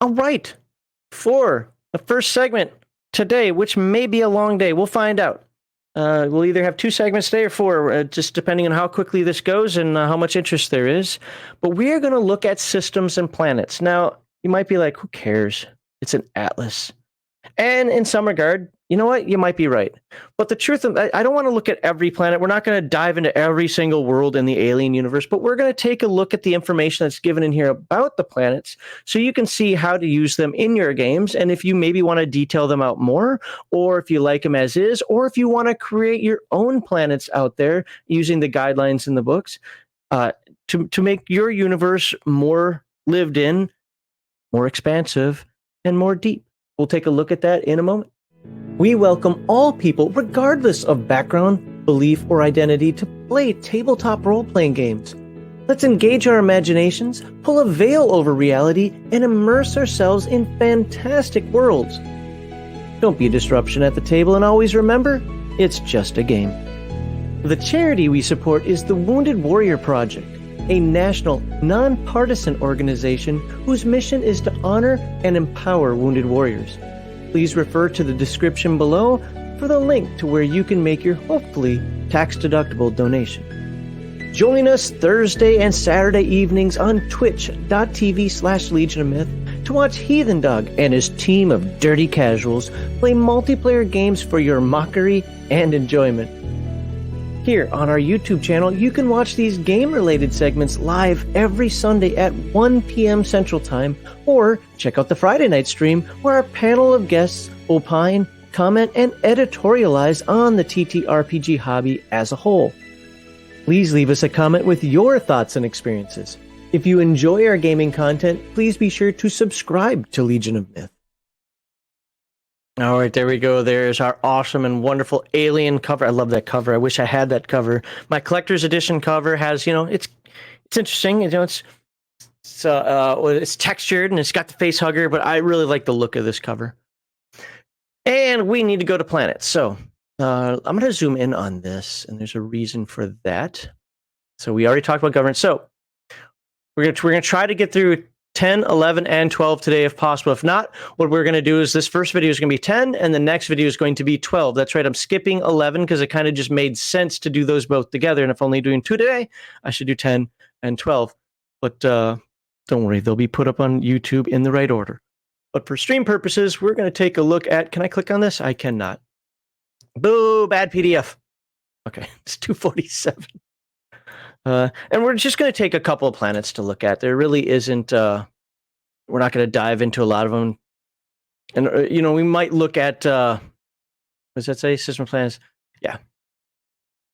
All right, for the first segment today, which may be a long day, we'll find out. We'll either have 2 segments today or 4, just depending on how quickly this goes and how much interest there is. But we're going to look at systems and planets. Now, you might be like, who cares? It's an atlas. And in some regard, you know what? You might be right. But the truth of I don't want to look at every planet. We're not going to dive into every single world in the alien universe, but we're going to take a look at the information that's given in here about the planets so you can see how to use them in your games. And if you maybe want to detail them out more, or if you like them as is, or if you want to create your own planets out there using the guidelines in the books to make your universe more lived in, more expansive, and more deep. We'll take a look at that in a moment. We welcome all people, regardless of background, belief, or identity, to play tabletop role-playing games. Let's engage our imaginations, pull a veil over reality, and immerse ourselves in fantastic worlds. Don't be a disruption at the table, and always remember, it's just a game. The charity we support is the Wounded Warrior Project, a national, nonpartisan organization whose mission is to honor and empower wounded warriors. Please refer to the description below for the link to where you can make your hopefully tax-deductible donation. Join us Thursday and Saturday evenings on twitch.tv/legionofmyth to watch Heathen Dog and his team of dirty casuals play multiplayer games for your mockery and enjoyment. Here on our YouTube channel, you can watch these game-related segments live every Sunday at 1 p.m. Central Time, or check out the Friday night stream where our panel of guests opine, comment, and editorialize on the TTRPG hobby as a whole. Please leave us a comment with your thoughts and experiences. If you enjoy our gaming content, please be sure to subscribe to Legion of Myth. All right, there we go. There's our awesome and wonderful alien cover. I love that cover. I wish I had that cover. My collector's edition cover has, it's interesting. It's textured and it's got the face hugger, but I really like the look of this cover. And we need to go to planets. So I'm going to zoom in on this, and there's a reason for that. So we already talked about governance. So we're going to try to get through 10, 11, and 12 today if possible. If not, what we're going to do is this first video is going to be 10, and the next video is going to be 12. That's right, I'm skipping 11 because it kind of just made sense to do those both together. And if only doing 2 today, I should do 10 and 12. But don't worry, they'll be put up on YouTube in the right order. But for stream purposes, we're going to take a look at, can I click on this? I cannot. Boo, bad PDF. Okay, it's 247. And we're just going to take a couple of planets to look at. There really isn't, we're not going to dive into a lot of them. And, we might look at, what does that say? System planets? Yeah.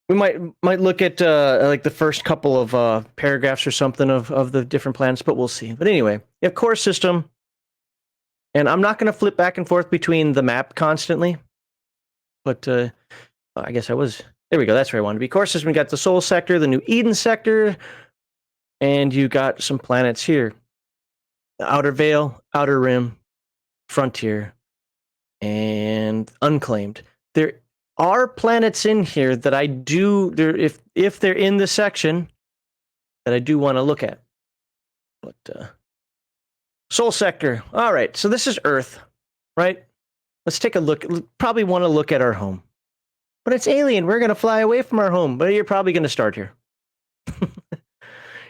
We might look at, like the first couple of paragraphs or something of the different planets, but we'll see. But anyway, you have core system. And I'm not going to flip back and forth between the map constantly. But I guess I was... There we go. That's where I want to be. Core system, we got the Soul Sector, the New Eden Sector, and you got some planets here. The Outer Veil, Outer Rim, Frontier, and Unclaimed. There are planets in here that I do, if they're in the section, that I do want to look at. But Soul Sector. All right, so this is Earth, right? Let's take a look. Probably want to look at our home. But it's alien. We're going to fly away from our home. But you're probably going to start here. Your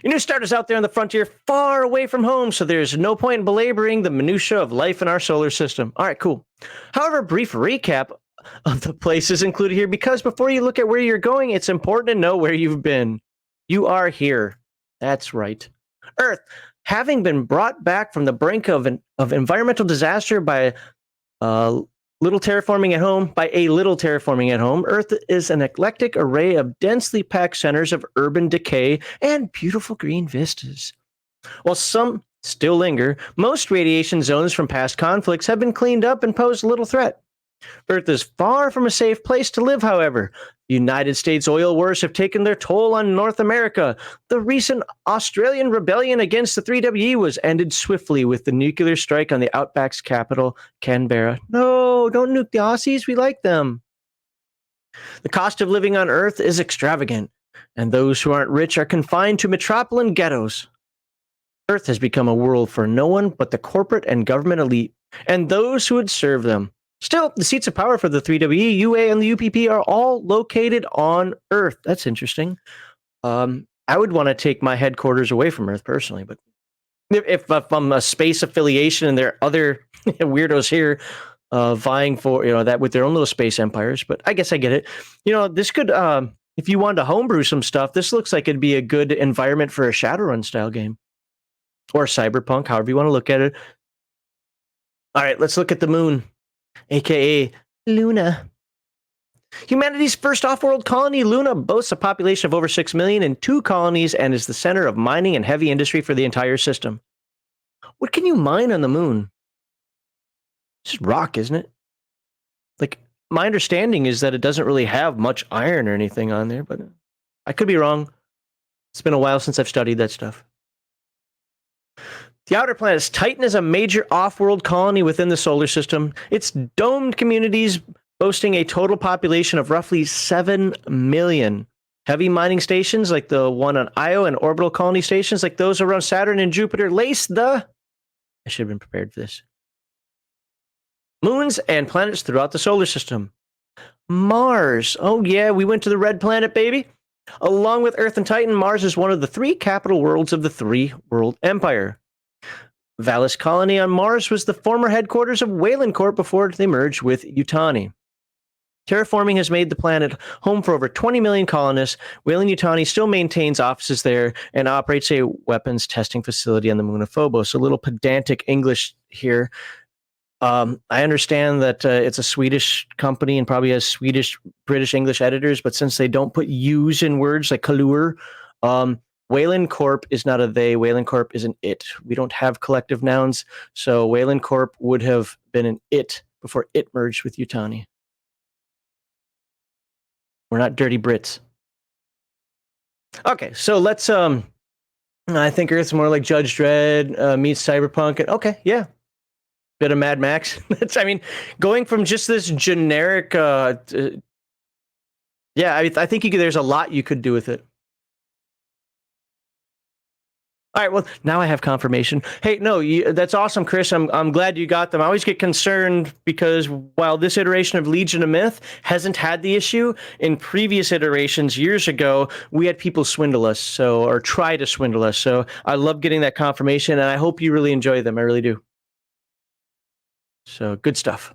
new starter's out there on the frontier, far away from home, so there's no point in belaboring the minutia of life in our solar system. All right, cool. However, a brief recap of the places included here, because before you look at where you're going, it's important to know where you've been. You are here. That's right. Earth, having been brought back from the brink of environmental disaster by a little terraforming at home, Earth is an eclectic array of densely packed centers of urban decay and beautiful green vistas. While some still linger, most radiation zones from past conflicts have been cleaned up and pose little threat. Earth is far from a safe place to live, however. The United States oil wars have taken their toll on North America. The recent Australian rebellion against the 3WE was ended swiftly with the nuclear strike on the Outback's capital, Canberra. No, don't nuke the Aussies. We like them. The cost of living on Earth is extravagant, and those who aren't rich are confined to metropolitan ghettos. Earth has become a world for no one but the corporate and government elite and those who would serve them. Still, the seats of power for the 3WE, UA, and the UPP are all located on Earth. That's interesting. I would want to take my headquarters away from Earth personally, but if I'm a space affiliation and there are other weirdos here vying for that with their own little space empires, but I guess I get it. This could if you wanted to homebrew some stuff, this looks like it'd be a good environment for a Shadowrun style game or cyberpunk, however you want to look at it. All right, let's look at the moon, aka Luna. Humanity's first off-world colony, Luna, boasts a population of over 6 million and 2 colonies and is the center of mining and heavy industry for the entire system. What can you mine on the moon? It's just rock, isn't it? Like, my understanding is that it doesn't really have much iron or anything on there, but I could be wrong. It's been a while since I've studied that stuff. The outer planets, Titan is a major off-world colony within the solar system. Its domed communities boasting a total population of roughly 7 million. Heavy mining stations like the one on Io and orbital colony stations like those around Saturn and Jupiter lace the... I should have been prepared for this. Moons and planets throughout the solar system. Mars. Oh yeah, we went to the red planet, baby. Along with Earth and Titan, Mars is one of the 3 capital worlds of the 3-world empire. Valis Colony on Mars was the former headquarters of Wayland Corp before they merged with Yutani. Terraforming has made the planet home for over 20 million colonists. Weyland-Yutani still maintains offices there and operates a weapons testing facility on the moon of Phobos. A little pedantic English here. I understand that it's a Swedish company and probably has Swedish, British, English editors, but since they don't put U's in words like Kalur, Wayland Corp is not a they. Wayland Corp is an it. We don't have collective nouns, so Wayland Corp would have been an it before it merged with Yutani. We're not dirty Brits. Okay, so let's I think Earth's more like Judge Dredd meets Cyberpunk. And okay, yeah. Bit of Mad Max. Going from just this generic I think there's a lot you could do with it. All right, well, now I have confirmation. Hey, no, that's awesome, Chris. I'm glad you got them. I always get concerned because while this iteration of Legion of Myth hasn't had the issue, in previous iterations years ago, we had people swindle us, or try to swindle us. So I love getting that confirmation, and I hope you really enjoy them. I really do. So good stuff.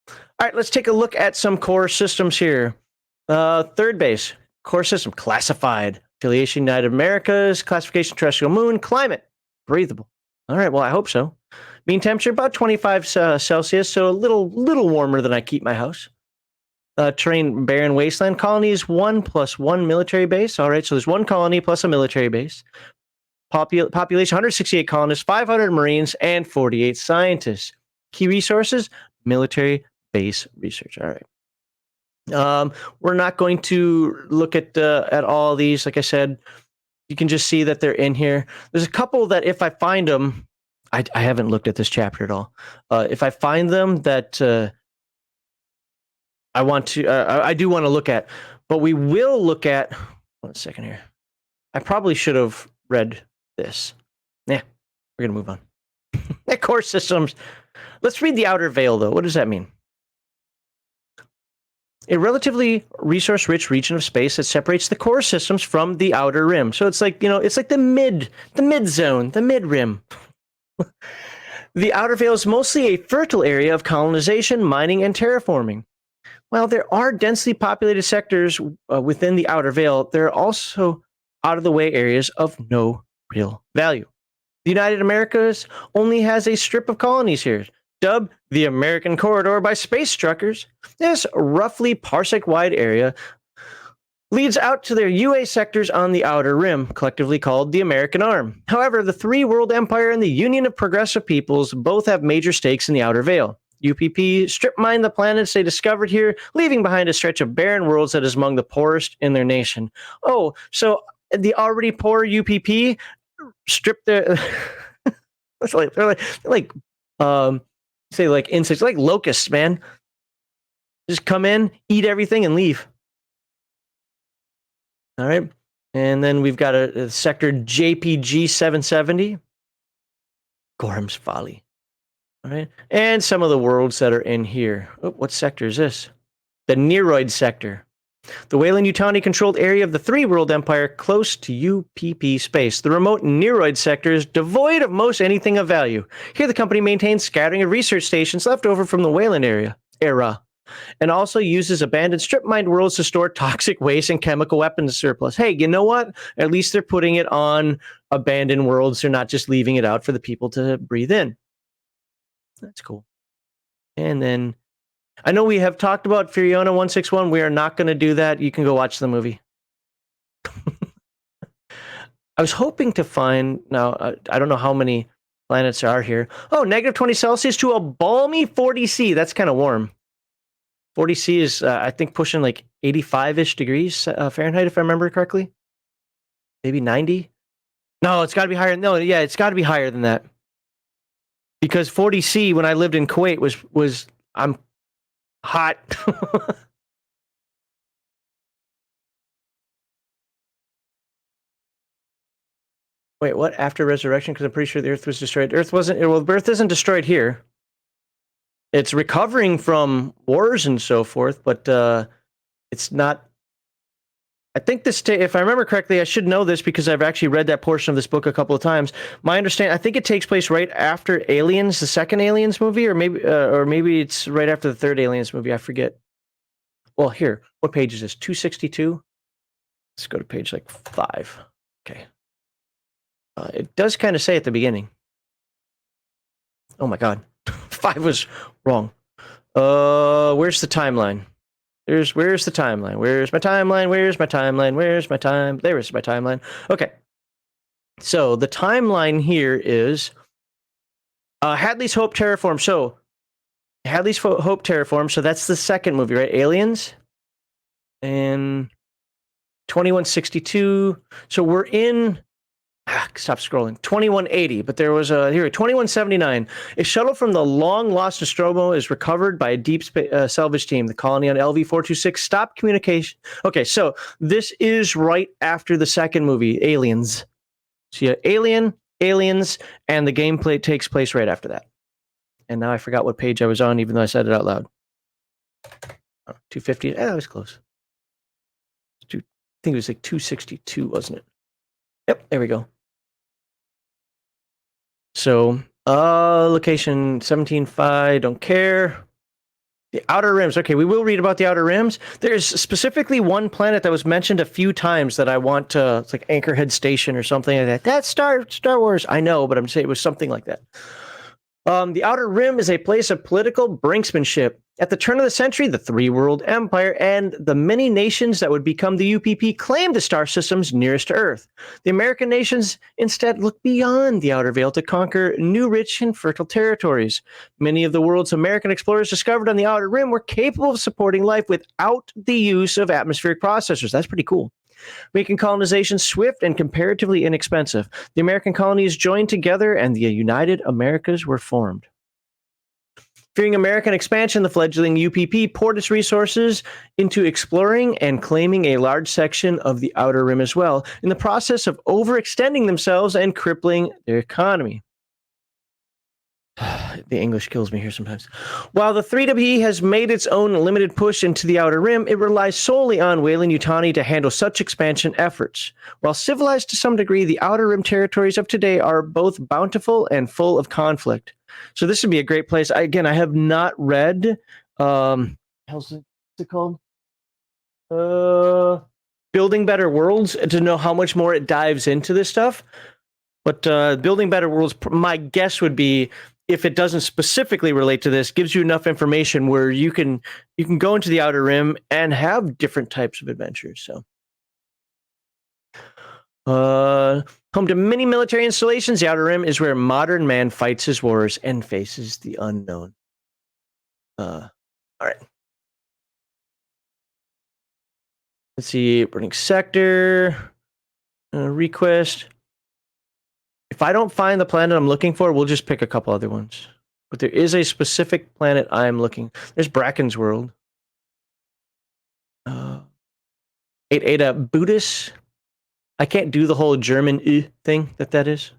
All right, let's take a look at some core systems here. Third base, core system, classified. Affiliation, United Americas, classification, terrestrial moon, climate, breathable. All right, well, I hope so. Mean temperature, about 25 Celsius, so a little warmer than I keep my house. Terrain, barren wasteland. Colonies, 1 + 1 military base. All right, so there's 1 colony plus a military base. Population, 168 colonists, 500 Marines, and 48 scientists. Key resources, military base research. All right. We're not going to look at all these. Like I said, you can just see that they're in here. There's a couple that if I find them, I haven't looked at this chapter at all. If I find them that I do want to look at, but we will look at. 1 second here. I probably should have read this. Yeah, we're gonna move on. Core systems. Let's read the outer veil, though. What does that mean? A relatively resource-rich region of space that separates the core systems from the outer rim. So it's like, it's like the mid zone, the mid rim. The outer veil is mostly a fertile area of colonization, mining, and terraforming. While there are densely populated sectors within the outer veil, there are also out-of-the-way areas of no real value. The United Americas only has a strip of colonies here, dubbed the American Corridor by space truckers. This roughly parsec-wide area leads out to their UA sectors on the outer rim, collectively called the American Arm. However, the 3-World Empire and the Union of Progressive Peoples both have major stakes in the outer veil. UPP strip mine the planets they discovered here, leaving behind a stretch of barren worlds that is among the poorest in their nation. Oh, so the already poor UPP strip their... they're like insects, like locusts, man. Just come in, eat everything, and leave. All right. And then we've got a sector JPG 770. Gorham's Folly. All right. And some of the worlds that are in here. Oh, what sector is this? The Neroid sector. The Weyland-Yutani controlled area of the three-world empire close to UPP space. The remote Neroid sector is devoid of most anything of value. Here the company maintains scattering of research stations left over from the Weyland era, and also uses abandoned strip-mined worlds to store toxic waste and chemical weapons surplus. Hey, you know what? At least they're putting it on abandoned worlds. They're not just leaving it out for the people to breathe in. That's cool. And then I know we have talked about Furiona 161. We are not going to do that. You can go watch the movie. I was hoping to find, now, I don't know how many planets are here. Oh, negative 20 Celsius to a balmy 40 C. That's kind of warm. 40 C is, I think, pushing like 85-ish degrees Fahrenheit, if I remember correctly. Maybe 90? No, it's got to be higher. No, yeah, it's got to be higher than that. Because 40 C, when I lived in Kuwait, was I'm hot. Wait, what? After resurrection? Because I'm pretty sure the Earth was destroyed. Earth wasn't. Well, the Earth isn't destroyed here. It's recovering from wars and so forth, but it's not. I think this. If I remember correctly, I should know this because I've actually read that portion of this book a couple of times. My understanding, I think it takes place right after Aliens, the second Aliens movie, or maybe it's right after the third Aliens movie. I forget. Well, here, what page is this? 262. Let's go to page like 5. Okay. It does kind of say at the beginning. Oh my God, 5 was wrong. Where's the timeline? Where's the timeline? Where's my timeline? Where's my timeline? Where's my time? There's my timeline. Okay. So the timeline here is Hadley's Hope Terraform. So Hadley's Hope Terraform. So that's the second movie, right? Aliens. And 2162. So we're in. Stop scrolling. 2180, but there was a here 2179. A shuttle from the long lost Nostromo is recovered by a deep salvage team. The colony on LV-426 stopped communication. Okay, so this is right after the second movie, Aliens. So yeah, Aliens, and the gameplay takes place right after that. And now I forgot what page I was on, even though I said it out loud. 250. That was close. I think it was like 262, wasn't it? Yep, there we go. So, location 17.5, don't care. The Outer Rims. Okay, we will read about the Outer Rims. There's specifically one planet that was mentioned a few times that I want to, it's like Anchorhead Station or something like that. That's Star Wars. I know, but I'm saying it was something like that. The Outer Rim is a place of political brinksmanship. At the turn of the century, the three-world empire and the many nations that would become the UPP claimed the star systems nearest to Earth. The American nations instead looked beyond the outer veil to conquer new, rich, and fertile territories. Many of the world's American explorers discovered on the Outer Rim were capable of supporting life without the use of atmospheric processors. That's pretty cool, making colonization swift and comparatively inexpensive. The American colonies joined together and the United Americas were formed. Fearing American expansion, the fledgling UPP poured its resources into exploring and claiming a large section of the Outer Rim as well, in the process of overextending themselves and crippling their economy. The English kills me here sometimes. While the 3WE has made its own limited push into the Outer Rim, it relies solely on Weyland-Yutani to handle such expansion efforts. While civilized to some degree, the Outer Rim territories of today are both bountiful and full of conflict. So this would be a great place. I have not read, what's it called? Building Better Worlds to know how much more it dives into this stuff. But Building Better Worlds, my guess would be, if it doesn't specifically relate to this, gives you enough information where you can go into the Outer Rim and have different types of adventures. So, home to many military installations, the Outer Rim is where modern man fights his wars and faces the unknown. All right. Let's see, burning sector, request. If I don't find the planet I'm looking for, we'll just pick a couple other ones. But there is a specific planet I'm looking. There's Bracken's World. 8 Buddhist. I can't do the whole German thing that is.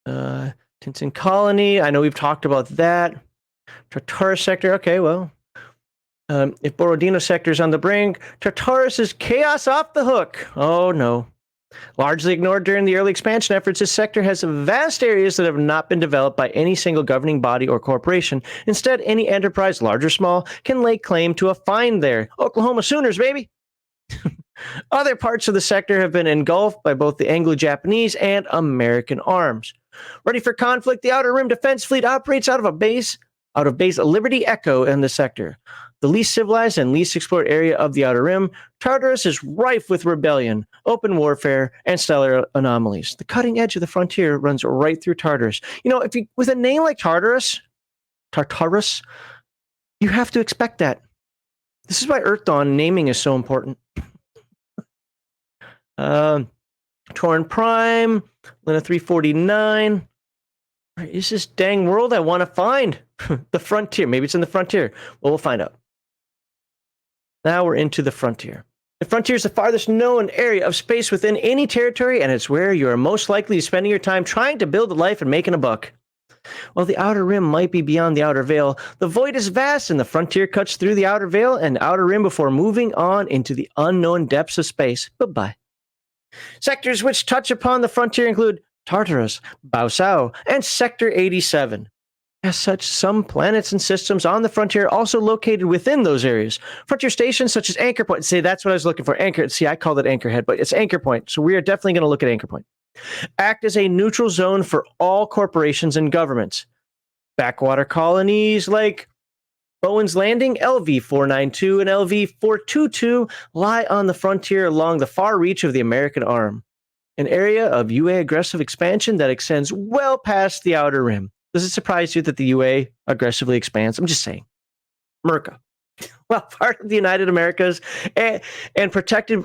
Tintin Colony. I know we've talked about that. Tartarus sector. Okay, well. If Borodino sector is on the brink, Tartarus is chaos off the hook. Oh no. Largely ignored during the early expansion efforts, this sector has vast areas that have not been developed by any single governing body or corporation. Instead, any enterprise, large or small, can lay claim to a find there. Oklahoma Sooners, baby! Other parts of the sector have been engulfed by both the Anglo-Japanese and American arms. Ready for conflict, the Outer Rim Defense Fleet operates out of base Liberty Echo in the sector. The least civilized and least explored area of the Outer Rim, Tartarus is rife with rebellion, open warfare, and stellar anomalies. The cutting edge of the frontier runs right through Tartarus. With a name like Tartarus, you have to expect that. This is why Earth Dawn naming is so important. Torn Prime, Lena 349. Is this dang world I want to find? The frontier. Maybe it's in the frontier. Well, we'll find out. Now we're into the frontier. The frontier is the farthest known area of space within any territory, and it's where you are most likely spending your time trying to build a life and making a buck. While the Outer Rim might be beyond the Outer Veil, the void is vast, and the frontier cuts through the Outer Veil and Outer Rim before moving on into the unknown depths of space. Bye-bye. Sectors which touch upon the frontier include Tartarus, Baosao, and Sector 87. As such, some planets and systems on the frontier are also located within those areas. Frontier stations such as Anchor Point. See, that's what I was looking for. I called it Anchorhead, but it's Anchor Point. So we are definitely going to look at Anchor Point. Act as a neutral zone for all corporations and governments. Backwater colonies like Bowen's Landing, LV-492, and LV-422 lie on the frontier along the far reach of the American arm, an area of UA aggressive expansion that extends well past the Outer Rim. Does it surprise you that the UA aggressively expands? I'm just saying. Merca. While part of the United Americas and protected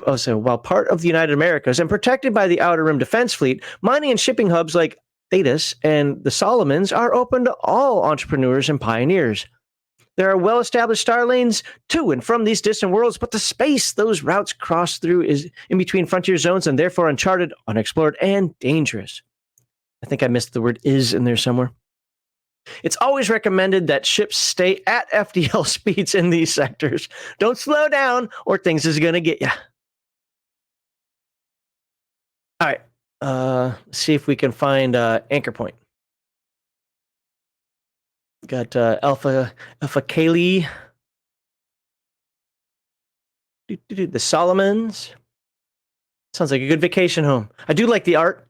by the Outer Rim Defense Fleet, mining and shipping hubs like Thetis and the Solomons are open to all entrepreneurs and pioneers. There are well-established star lanes to and from these distant worlds, but the space those routes cross through is in between frontier zones and therefore uncharted, unexplored, and dangerous. I think I missed the word "is" in there somewhere. It's always recommended that ships stay at FDL speeds in these sectors. Don't slow down or things is going to get you. All right. Let's see if we can find Anchor Point. Got Alpha Kaylee. The Solomons. Sounds like a good vacation home. I do like the art.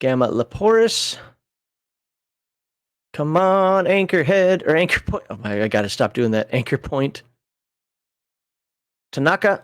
Gamma Leporis. Come on, Anchorhead or Anchor Point. Oh my, I gotta stop doing that. Anchor Point. Tanaka.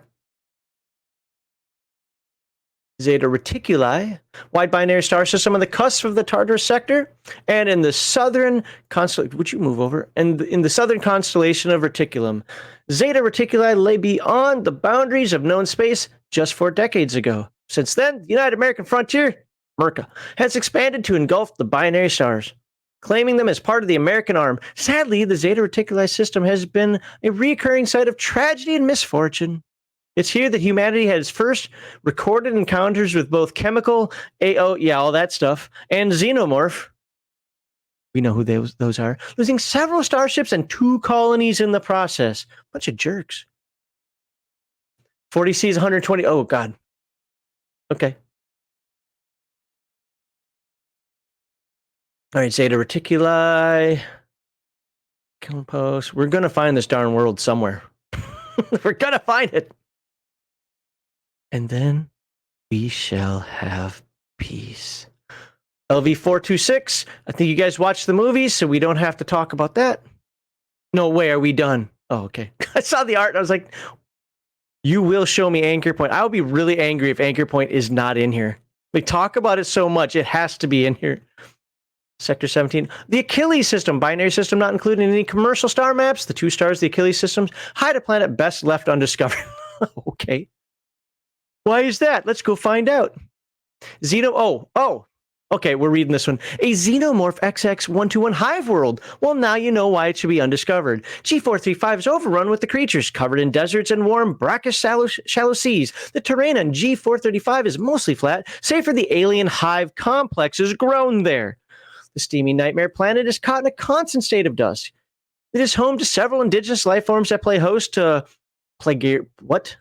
Zeta Reticuli, wide binary star system on the cusp of the Tartarus sector, and in the southern constellation. Would you move over? And in the southern constellation of Reticulum, Zeta Reticuli lay beyond the boundaries of known space just 4 decades ago. Since then, the United American frontier, Merca, has expanded to engulf the binary stars, claiming them as part of the American arm. Sadly, the Zeta Reticuli system has been a recurring site of tragedy and misfortune. It's here that humanity had its first recorded encounters with both chemical, all that stuff, and xenomorph. We know who those are. Losing several starships and 2 colonies in the process. Bunch of jerks. 40 Cs, 120. Oh, God. Okay. All right, Zeta Reticuli. Killing post. We're going to find this darn world somewhere. We're going to find it. And then we shall have peace. LV-426. I think you guys watched the movies, so we don't have to talk about that. No way, are we done? Oh, okay. I saw the art and I was like, you will show me Anchor Point. I'll be really angry if Anchor Point is not in here. We talk about it so much, it has to be in here. Sector 17. The Achilles system, binary system not included in any commercial star maps. The 2 stars, the Achilles systems, hide a planet best left undiscovered. Okay. Why is that? Let's go find out. Zeta. Oh. Okay, we're reading this one. A xenomorph XX121 hive world. Well, now you know why it should be undiscovered. G435 is overrun with the creatures, covered in deserts and warm, brackish, shallow seas. The terrain on G435 is mostly flat, save for the alien hive complexes grown there. The steamy nightmare planet is caught in a constant state of dust. It is home to several indigenous life forms that play host to plagiaris?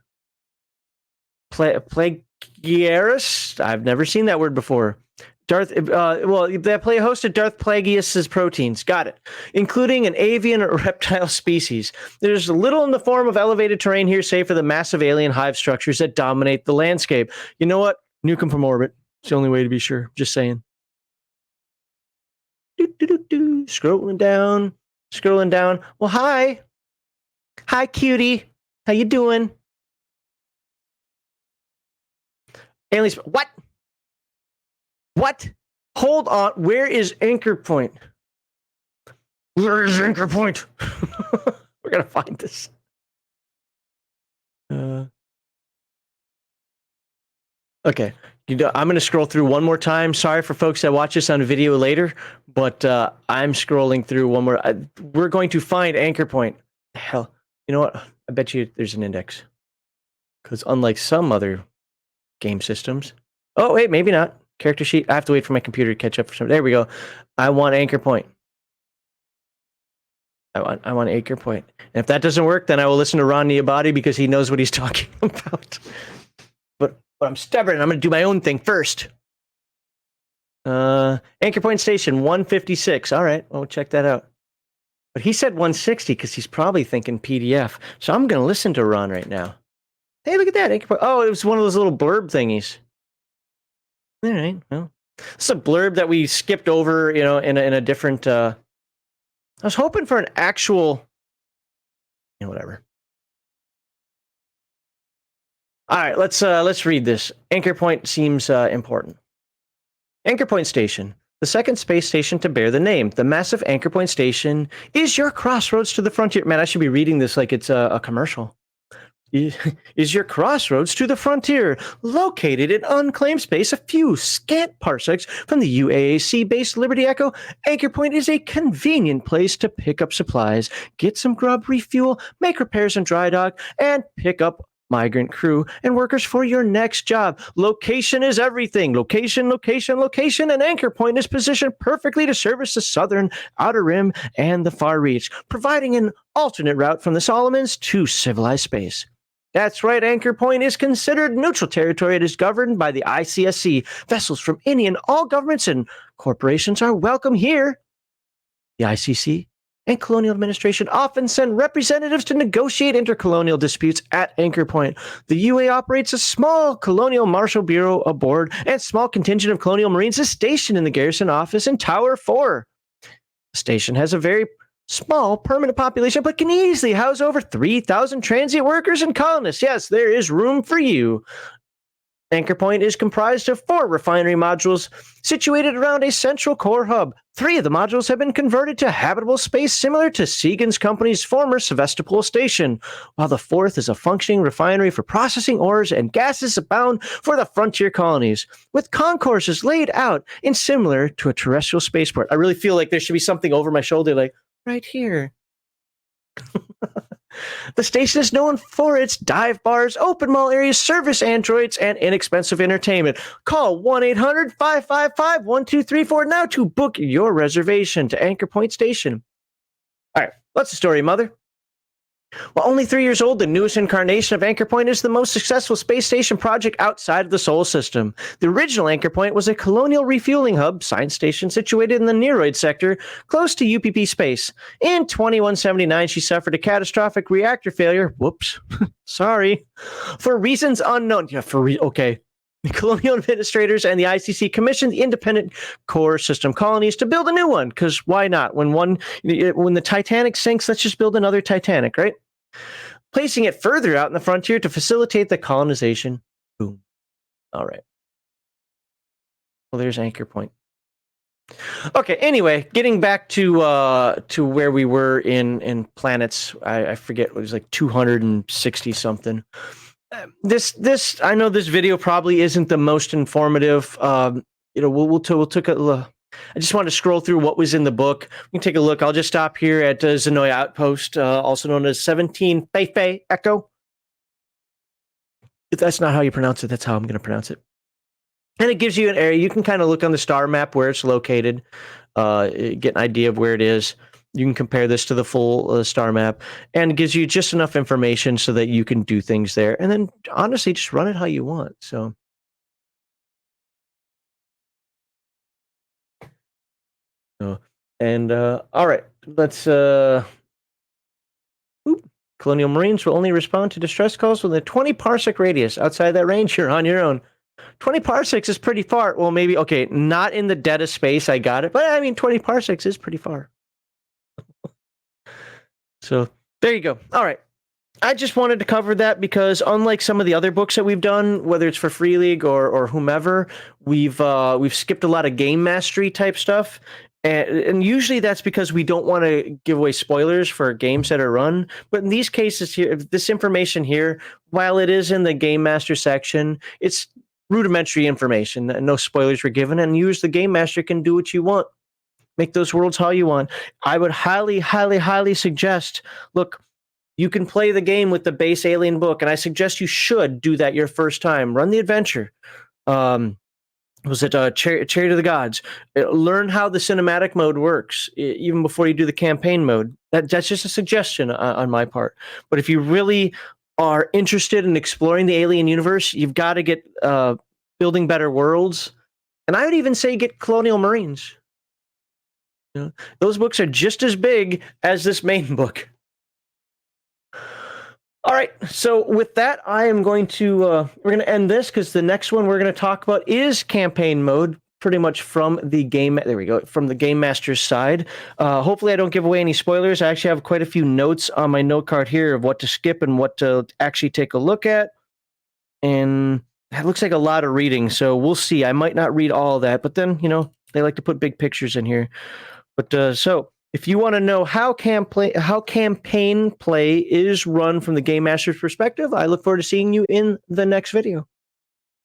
I've never seen that word before. They play host to Darth Plagueis' proteins. Got it. Including an avian or reptile species. There's little in the form of elevated terrain here, save for the massive alien hive structures that dominate the landscape. You know what? Nuke them from orbit. It's the only way to be sure. Just saying. Scrolling down. Well, hi. Hi, cutie. How you doing? Aliens. What? What? Hold on. Where is Anchor Point? Where is Anchor Point? We're going to find this. Okay. I'm going to scroll through one more time. Sorry for folks that watch this on video later, but I'm scrolling through one more. We're going to find Anchor Point. Hell, you know what? I bet you there's an index. Because unlike some other game systems. Oh, wait, maybe not. Character sheet. I have to wait for my computer to catch up for some. There we go. I want Anchor Point. I want Anchor Point. And if that doesn't work, then I will listen to Ron Niabati because he knows what he's talking about. But I'm stubborn. I'm going to do my own thing first. Anchor Point Station 156. All right, we'll check that out. But he said 160 because he's probably thinking PDF. So I'm going to listen to Ron right now. Hey, look at that. Anchor Point. Oh, it was one of those little blurb thingies. All right. Well, it's a blurb that we skipped over, in a different. I was hoping for an actual. Whatever. All right, let's read this. Anchor Point seems important. Anchor Point Station, the second space station to bear the name. The massive Anchor Point Station is your crossroads to the frontier. Man, I should be reading this like it's a commercial. Is your crossroads to the frontier, located in unclaimed space a few scant parsecs from the UAAC-based Liberty Echo. Anchor Point is a convenient place to pick up supplies, get some grub, refuel, make repairs and dry dock, and pick up migrant crew and workers for your next job. Location is everything. Location, and Anchor Point is positioned perfectly to service the southern outer rim and the far reach, providing an alternate route from the Solomons to civilized space. That's right, Anchor Point is considered neutral territory. It is governed by the ICSC. Vessels from any and all governments and corporations are welcome here. The ICC and colonial administration often send representatives to negotiate intercolonial disputes at Anchor Point. The UA operates a small colonial marshal bureau aboard, and a small contingent of colonial marines is stationed in the garrison office in Tower 4. The station has a very small permanent population, but can easily house over 3,000 transient workers and colonists. Yes, there is room for you. Anchor Point is comprised of 4 refinery modules situated around a central core hub. 3 of the modules have been converted to habitable space similar to Segan's company's former Sevastopol station, while the 4th is a functioning refinery for processing ores and gases bound for the frontier colonies, with concourses laid out in similar to a terrestrial spaceport. I really feel like there should be something over my shoulder like, right here. The station is known for its dive bars, open mall areas, service androids, and inexpensive entertainment. Call 1-800-555-1234 now to book your reservation to Anchor Point Station. All right, what's the story, Mother? While only 3 years old, the newest incarnation of Anchor Point is the most successful space station project outside of the Solar System. The original Anchor Point was a colonial refueling hub science station situated in the Neroid sector, close to UPP space. In 2179, she suffered a catastrophic reactor failure. Whoops. Sorry. For reasons unknown. Yeah, okay. The colonial administrators and the ICC commissioned the independent core system colonies to build a new one, because why not? When the Titanic sinks, let's just build another Titanic, right? Placing it further out in the frontier to facilitate the colonization. Boom. All right. Well, there's Anchor Point. Okay, anyway, getting back to where we were in planets. I forget, it was like 260 something. This I know this video probably isn't the most informative. we'll take a look. I just wanted to scroll through what was in the book. We can take a look. I'll just stop here at Zenoya Outpost, also known as 17 Feifei Echo. If that's not how you pronounce it, that's how I'm going to pronounce it. And it gives you an area. You can kind of look on the star map where it's located, get an idea of where it is. You can compare this to the full star map, and it gives you just enough information so that you can do things there. And then, honestly, just run it how you want. So, and all right, let's. Colonial Marines will only respond to distress calls within a 20 parsec radius. Outside that range, you're on your own. 20 parsecs is pretty far. Well, maybe, okay, not in the dead of space, I got it. But I mean, 20 parsecs is pretty far. So there you go. All right. I just wanted to cover that because unlike some of the other books that we've done, whether it's for Free League or whomever, we've skipped a lot of game mastery type stuff. And usually that's because we don't want to give away spoilers for games that are run. But in these cases here, this information here, while it is in the Game Master section, it's rudimentary information. No spoilers were given. And use the Game Master can do what you want. Make those worlds how you want. I would highly, highly, highly suggest, look, you can play the game with the base Alien book, and I suggest you should do that your first time. Run the adventure. Was it Chariot of the Gods? Learn how the cinematic mode works, even before you do the campaign mode. That's just a suggestion on my part. But if you really are interested in exploring the Alien universe, you've got to get Building Better Worlds. And I would even say get Colonial Marines. Those books are just as big as this main book. All right, so with that, I am going to we're going to end this because the next one we're going to talk about is campaign mode, pretty much from the game. There we go, from the Game Master's side. Hopefully, I don't give away any spoilers. I actually have quite a few notes on my note card here of what to skip and what to actually take a look at, and that looks like a lot of reading. So we'll see. I might not read all that, but then they like to put big pictures in here. But so. If you want to know how campaign play is run from the Game Master's perspective, I look forward to seeing you in the next video.